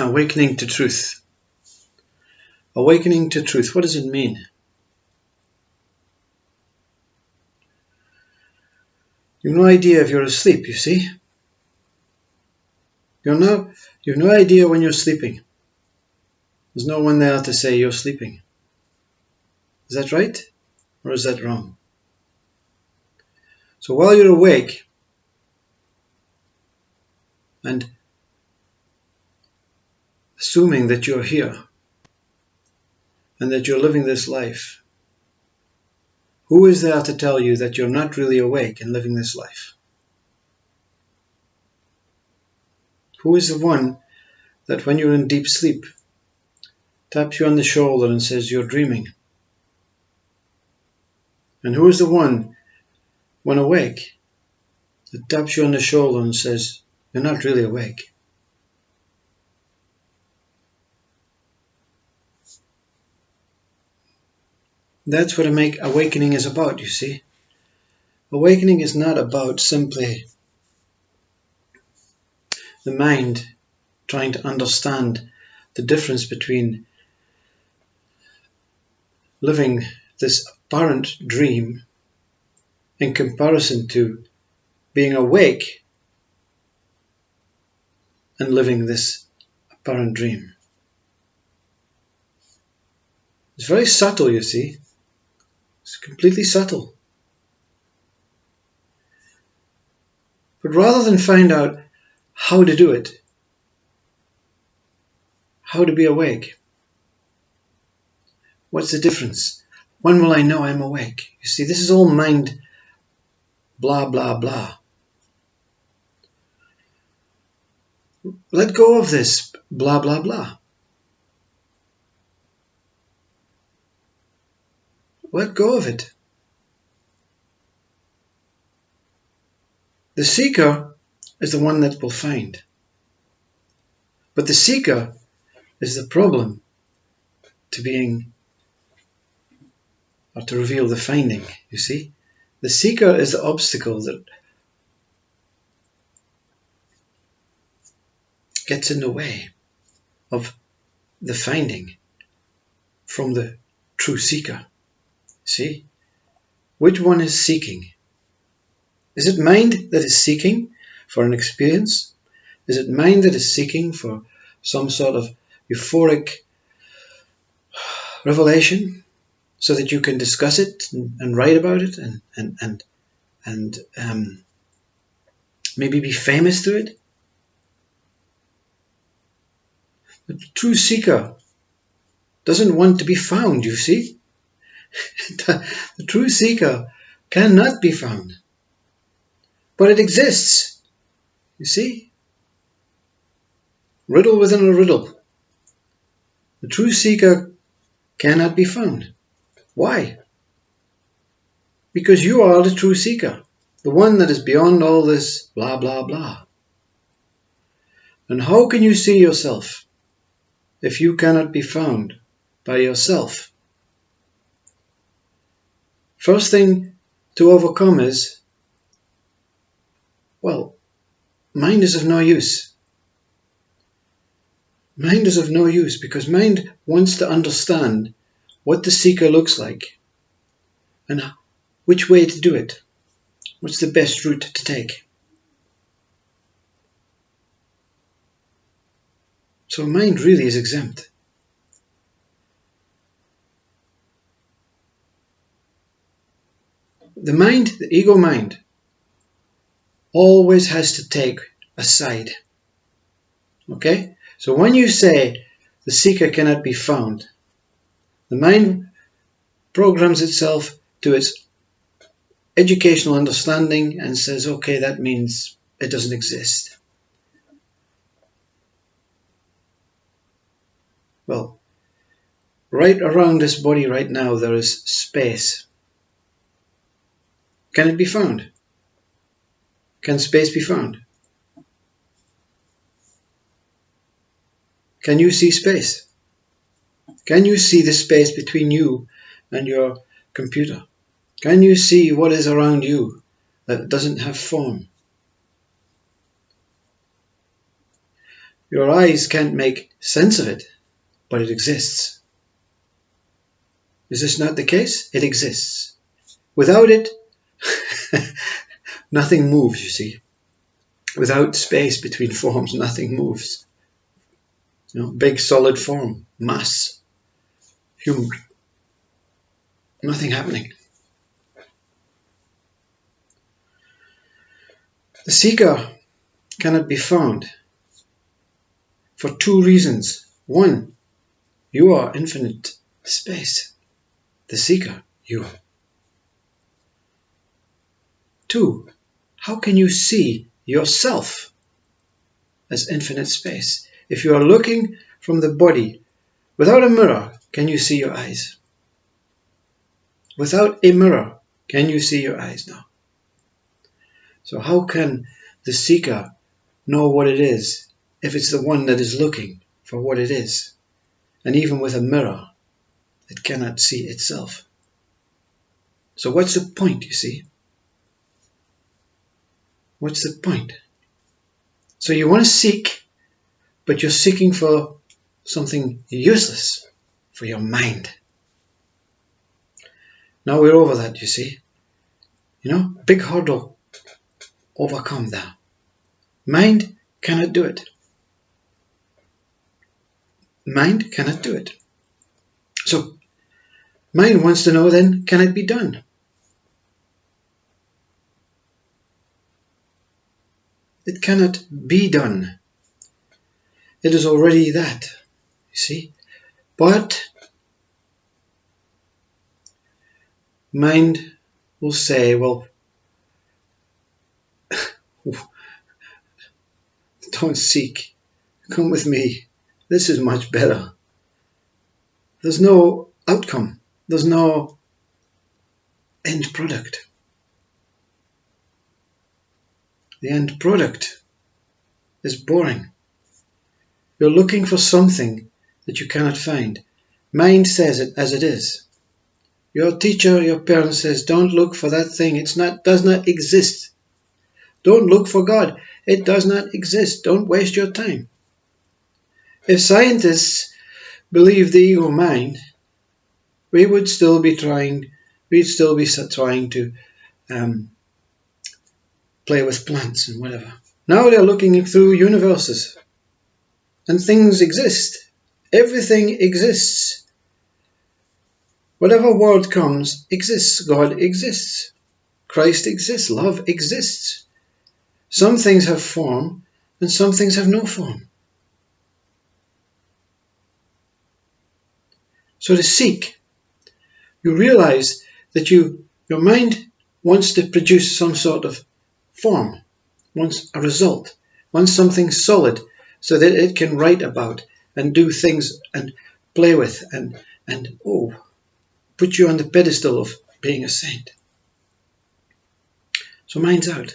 Awakening to truth. Awakening to truth. What does it mean? You've no idea if you're asleep, you see. You've no idea when you're sleeping. There's no one there to say you're sleeping. Is that right? Or is that wrong? So while you're awake and assuming that you're here and that you're living this life, who is there to tell you that you're not really awake and living this life? Who is the one that when you're in deep sleep taps you on the shoulder and says you're dreaming? And who is the one when awake that taps you on the shoulder and says you're not really awake? That's what awakening is about, you see. Awakening is not about simply the mind trying to understand the difference between living this apparent dream in comparison to being awake and living this apparent dream. It's very subtle, you see. It's completely subtle. But rather than find out how to do it, how to be awake, what's the difference? When will I know I'm awake? You see, this is all mind blah, blah, blah. Let go of this blah, blah, blah. Let go of it. The seeker is the one that will find. But the seeker is the problem to being, or to reveal the finding, you see. The seeker is the obstacle that gets in the way of the finding from the true seeker. See? Which one is seeking? Is it mind that is seeking for an experience? Is it mind that is seeking for some sort of euphoric revelation so that you can discuss it and write about it and maybe be famous through it? The true seeker doesn't want to be found, you see. The true seeker cannot be found. But it exists, you see. Riddle within a riddle. The true seeker cannot be found. Why? Because you are the true seeker, the one that is beyond all this blah, blah, blah. And how can you see yourself if you cannot be found by yourself? First thing to overcome is, well, mind is of no use. Mind is of no use because mind wants to understand what the seeker looks like and which way to do it. What's the best route to take? So mind really is exempt. The mind, the ego mind, always has to take a side. Okay? So when you say the seeker cannot be found, the mind programs itself to its educational understanding and says, okay, that means it doesn't exist. Well, right around this body right now there is space. Can it be found? Can space be found? Can you see space? Can you see the space between you and your computer? Can you see what is around you that doesn't have form? Your eyes can't make sense of it, but it exists. Is this not the case? It exists. Without it, nothing moves, you see. Without space between forms, nothing moves. Big solid form, mass, human, nothing happening. The seeker cannot be found for two reasons. One, you are infinite space. The seeker, you. Two, how can you see yourself as infinite space? If you are looking from the body without a mirror, can you see your eyes? Without a mirror, can you see your eyes now? So how can the seeker know what it is if it's the one that is looking for what it is? And even with a mirror, it cannot see itself. So what's the point, you see? What's the point? So you want to seek, but you're seeking for something useless, for your mind. Now we're over that, you see. Big hurdle overcome there. Mind cannot do it. Mind cannot do it. So mind wants to know then, can it be done? It cannot be done. It is already that, you see. But mind will say, well, don't seek. Come with me. This is much better. There's no outcome. There's no end product. The end product is boring. You're looking for something that you cannot find. Mind says it as it is. Your teacher, your parent says, don't look for that thing. It does not exist. Don't look for God. It does not exist. Don't waste your time. If scientists believe the ego mind, we would still be trying to play with plants and whatever. Now they're looking through universes, and things exist. Everything exists. Whatever world comes exists. God exists. Christ exists. Love exists. Some things have form, and some things have no form. So to seek, you realize that your mind wants to produce some sort of form, wants a result, wants something solid so that it can write about and do things and play with and put you on the pedestal of being a saint. So mind's out.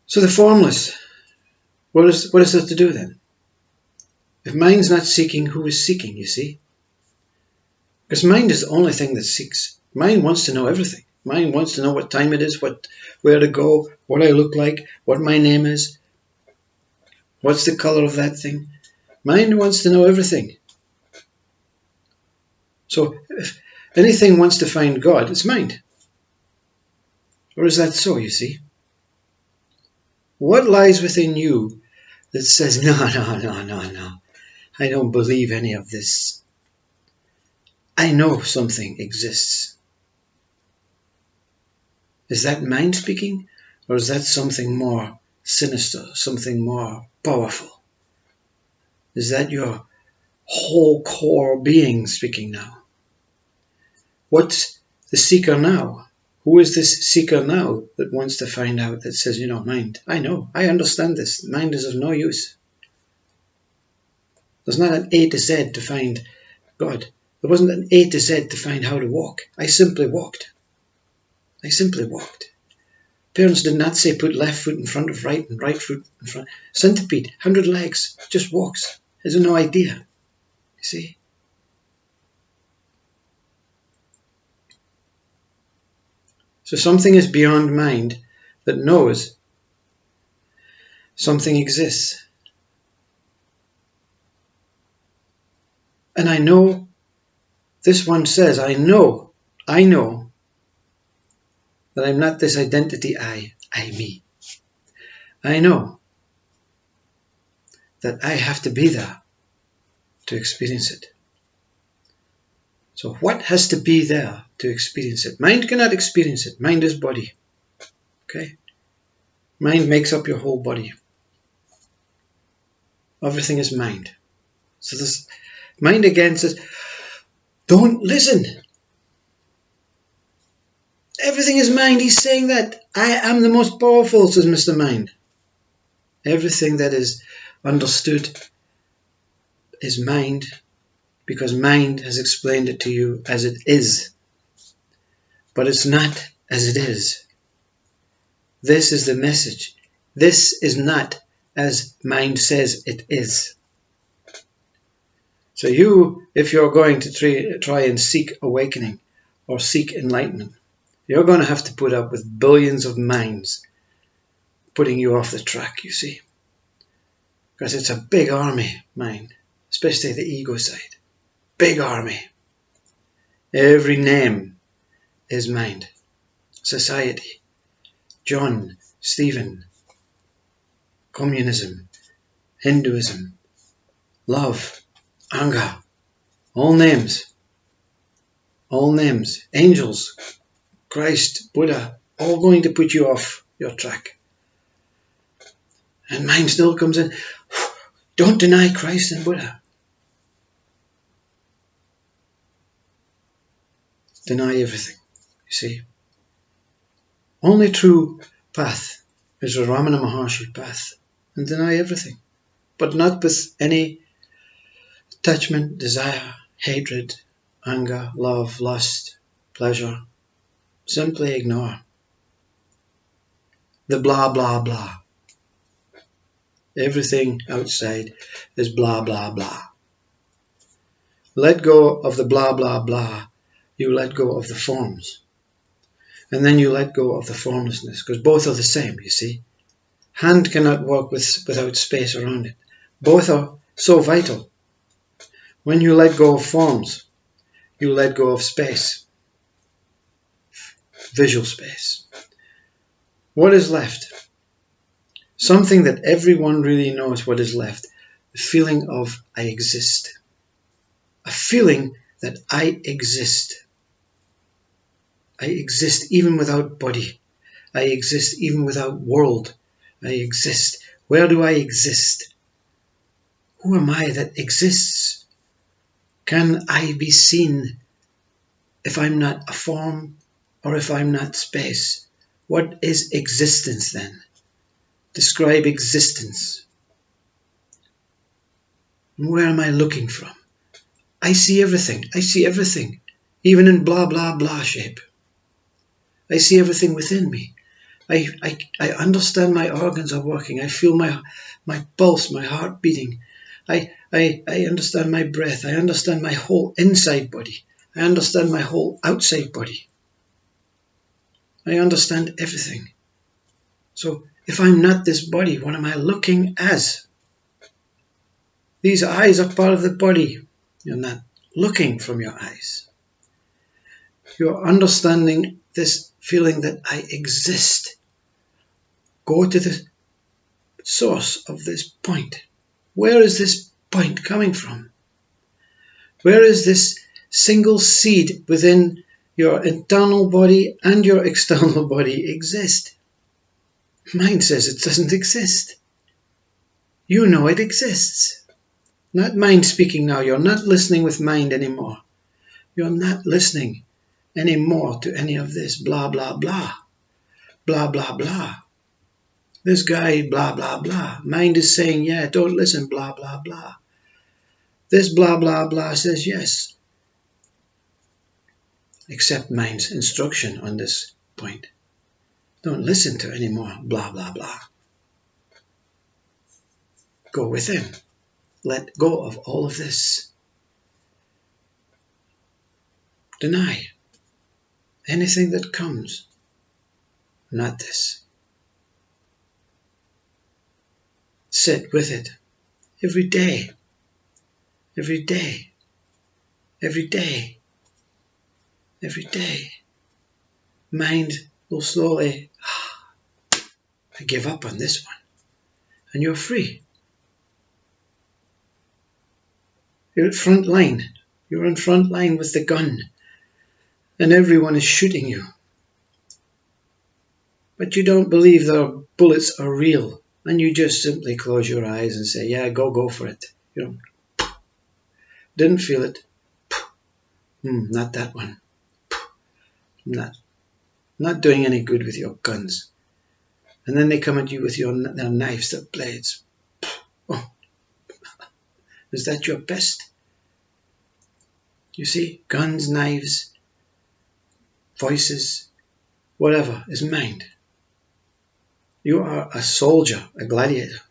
So the formless, what is there to do then? If mind's not seeking, who is seeking, you see? Because mind is the only thing that seeks. Mind wants to know everything. Mind wants to know what time it is, where to go, what I look like, what my name is, what's the color of that thing. Mind wants to know everything. So if anything wants to find God, it's mind. Or is that so, you see? What lies within you that says, no, I don't believe any of this. I know something exists. Is that mind speaking? Or is that something more sinister, something more powerful? Is that your whole core being speaking now? What's the seeker now? Who is this seeker now that wants to find out, that says, mind, I know, I understand this. Mind is of no use. There's not an A to Z to find God. There wasn't an A to Z to find how to walk. I simply walked. Parents did not say put left foot in front of right and right foot in front. Centipede, 100 legs, just walks. Has no idea. You see? So something is beyond mind that knows. something exists. And I know, this one says, I know that I'm not this identity I, me. I know that I have to be there to experience it. So what has to be there to experience it? Mind cannot experience it. Mind is body. Okay? Mind makes up your whole body. Everything is mind. So this mind again says, don't listen. Everything is mind. He's saying that. I am the most powerful, says Mr. Mind. Everything that is understood is mind, because mind has explained it to you as it is. But it's not as it is. This is the message. This is not as mind says it is. So you, if you're going to try and seek awakening or seek enlightenment, you're going to have to put up with billions of minds putting you off the track, you see. Because it's a big army, mind, especially the ego side. Big army. Every name is mind. Society, John, Stephen, communism, Hinduism, love, anger, all names, angels, Christ, Buddha, all going to put you off your track. And mind still comes in, don't deny Christ and Buddha. Deny everything, you see. Only true path is the Ramana Maharshi path, and deny everything, but not with any attachment, desire, hatred, anger, love, lust, pleasure. Simply ignore the blah, blah, blah. Everything outside is blah, blah, blah. Let go of the blah, blah, blah. You let go of the forms. And then you let go of the formlessness, because both are the same, you see. Hand cannot work without space around it. Both are so vital. When you let go of forms, you let go of space. Visual space. What is left? Something that everyone really knows what is left. The feeling of I exist. A feeling that I exist. I exist even without body. I exist even without world. I exist. Where do I exist? Who am I that exists? Can I be seen if I'm not a form or if I'm not space? What is existence then? Describe existence. Where am I looking from? I see everything. I see everything, even in blah, blah, blah shape. I see everything within me. I understand my organs are working. I feel my pulse, my heart beating. I understand my breath. I understand my whole inside body. I understand my whole outside body. I understand everything. So if I'm not this body, what am I looking as? These eyes are part of the body. You're not looking from your eyes. You're understanding this feeling that I exist. Go to the source of this point. Where is this point coming from? Where is this single seed within your internal body and your external body exist? Mind says it doesn't exist. You know it exists. Not mind speaking now. You're not listening with mind anymore. You're not listening anymore to any of this blah, blah, blah. Blah, blah, blah. This guy, blah, blah, blah. Mind is saying, yeah, don't listen, blah, blah, blah. This blah, blah, blah says yes. Accept mind's instruction on this point. Don't listen to any more blah, blah, blah. Go within. Let go of all of this. Deny anything that comes. Not this. Sit with it every day, every day, every day, every day. Mind will slowly, I give up on this one, and you're free. You're at front line. You're on front line with the gun, and everyone is shooting you. But you don't believe their bullets are real, and you just simply close your eyes and say, yeah, go for it. You know, didn't feel it. Not that one. Not doing any good with your guns. And then they come at you with their knives, their blades. Oh, is that your best? You see, guns, knives, voices, whatever is mind. You are a soldier, a gladiator.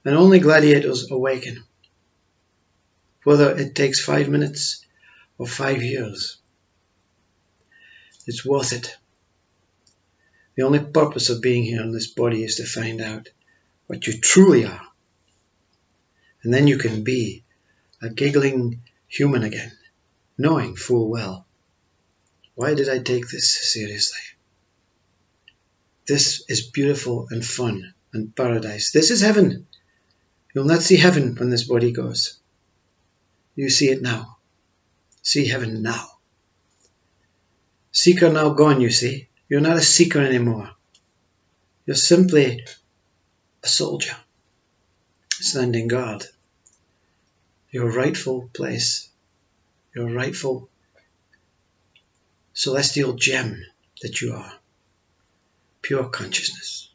And only gladiators awaken. Whether it takes 5 minutes or 5 years. It's worth it. The only purpose of being here in this body is to find out what you truly are. And then you can be a giggling human again, knowing full well, why did I take this seriously? This is beautiful and fun and paradise. This is heaven. You'll not see heaven when this body goes. You see it now. See heaven now. Seeker now gone, you see. You're not a seeker anymore. You're simply a soldier, standing guard. Your rightful place, your rightful celestial gem that you are. Pure consciousness.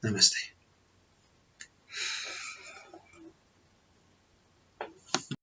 Namaste.